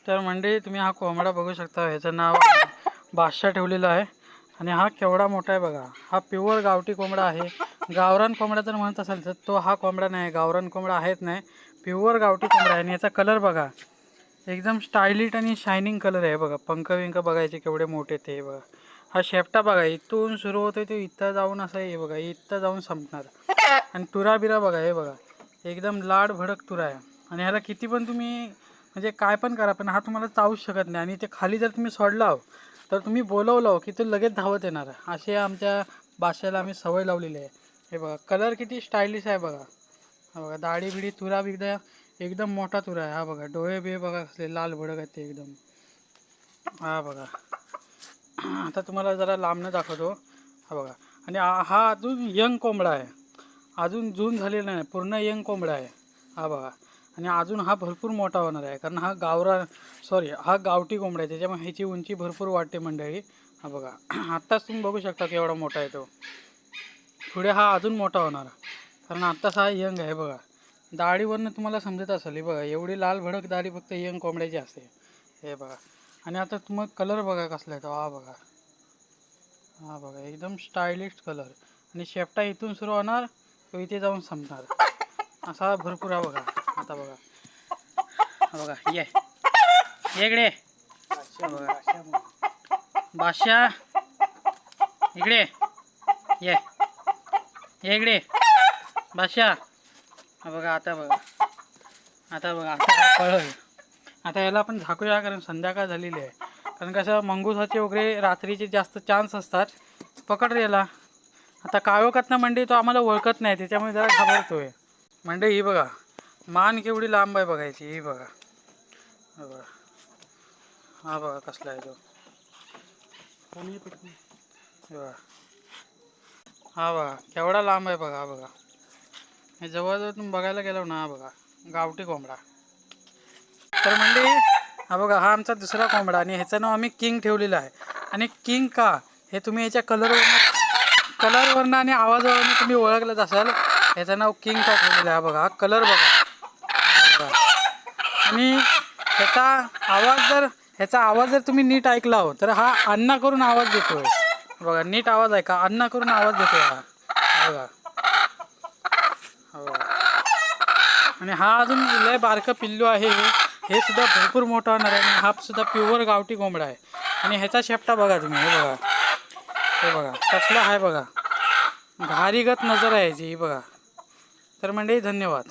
तर मंडळी तुम्ही हा कोंबडा बघू शकता, ह्याचं नाव बादशाह ठेवलेलं आहे आणि हा केवढा मोठा आहे बघा. हा प्युअर गावठी कोंबडा आहे. गावरान कोंबडा जर म्हणत असाल तर तो हा कोंबडा नाही, गावरान कोंबडा आहेच नाही, प्युअर गावठी कोंबडा आहे. आणि याचा कलर बघा, एकदम स्टायलिश आणि शायनिंग कलर आहे बघा. पंख विंख बघायचे केवढे मोठे ते बघा. हा शेपटा बघा, इथून सुरू होतो तो इथं जाऊन असं आहे बघा, इथं जाऊन संपणार. आणि तुरा बिरा बघा, हे बघा एकदम लाड भडक तुरा आहे. आणि ह्याला किती पण तुम्ही म्हणजे काय पण करा, पण हा तुम्हाला चावूच शकत नाही. आणि ते खाली जर तुम्ही सोडला तर तुम्ही बोलवलं की तो लगेच धावत येणार. असे आमच्या बादशाला आम्ही सवय लावलेली आहे. हे बघा कलर किती स्टायलिश आहे बघा. हा बघा दाढी बिडी तुरा बिगदा एकदम मोठा तुरा आहे. हा बघा डोळे बे बघा कसले लाल भडक आहेत ते एकदम. हा बघा आता तुम्हाला जरा लांबनं दाखवतो. हा बघा. आणि हा अजून यंग कोंबडा आहे, अजून जून झालेला नाही, पूर्ण यंग कोंबडा आहे. हा बघा. आणि अजून हा भरपूर मोठा होणार आहे, कारण हा हा गावठी कोंबडा आहे, त्याच्यामुळे ह्याची उंची भरपूर वाटते मंडळी. हा बघा आत्ताच तुम्ही बघू शकता की एवढा मोठा आहे तो. पुढे हा अजून मोठा होणार, कारण आत्ताच हा यंग आहे बघा. दाढीवरनं तुम्हाला समजत असेल, हे बघा एवढी लाल भडक दाढी फक्त यंग कोंबड्याची असते. हे बघा. आणि आता तुम्हाला कलर बघा कसला आहे तो. हा बघा, हा बघा एकदम स्टायलिश कलर. आणि शेपटा इथून सुरू होणार तो इथे जाऊन संपणार, असा भरपूर आहे बघा. आता बघा, हा बघा इकडे बादशाह, इकडे ये इकडे बादशाह. हा बघा आता बघा, आता बघा आता पळल. आता याला आपण झाकूया, कारण संध्याकाळ झालेली आहे. कारण कसं मंगुसाचे वगैरे रात्रीचे जास्त चान्स असतात. पकड याला. आता काळोखातनं मंडळी तो आम्हाला ओळखत नाही, त्याच्यामुळे जरा घाबरतोय. मंडळी ही बघा मान केवढी लांब आहे बघायची. ही बघा, हा बघा, हा बघा कसला आहे तो. बघा, हा बघा केवढा लांब आहे बघा. हा बघा हे जवळजवळ तुम्ही बघायला गेलो ना, हा बघा गावठी कोंबडा. तर मंडळी हा बघा, हा आमचा दुसरा कोंबडा, आणि ह्याचं नाव आम्ही किंग ठेवलेलं आहे. आणि किंग का हे तुम्ही याच्या कलरवरनं आणि आवाजावरनं तुम्ही ओळखलंच असाल. ह्याचं नाव किंग का ठेवलेलं आहे. बघा हा कलर बघा. आणि ह्याचा आवाज जर तुम्ही नीट ऐकला हो तर हा अन्ना करून आवाज देतोय बघा. नीट आवाज आहे का, अन्ना करून आवाज देतोय हा बघा. हो. आणि हा अजून लय बारकं पिल्लू आहे, हे सुद्धा भरपूर मोठा होणार आहे. आणि हा सुद्धा प्युअर गावठी कोंबडा आहे. आणि ह्याचा शेपटा बघा तुम्ही. हे बघा, हे बघा कसला आहे बघा, घारीगत नजर आहे याची. ही बघा. तर मंडळी धन्यवाद.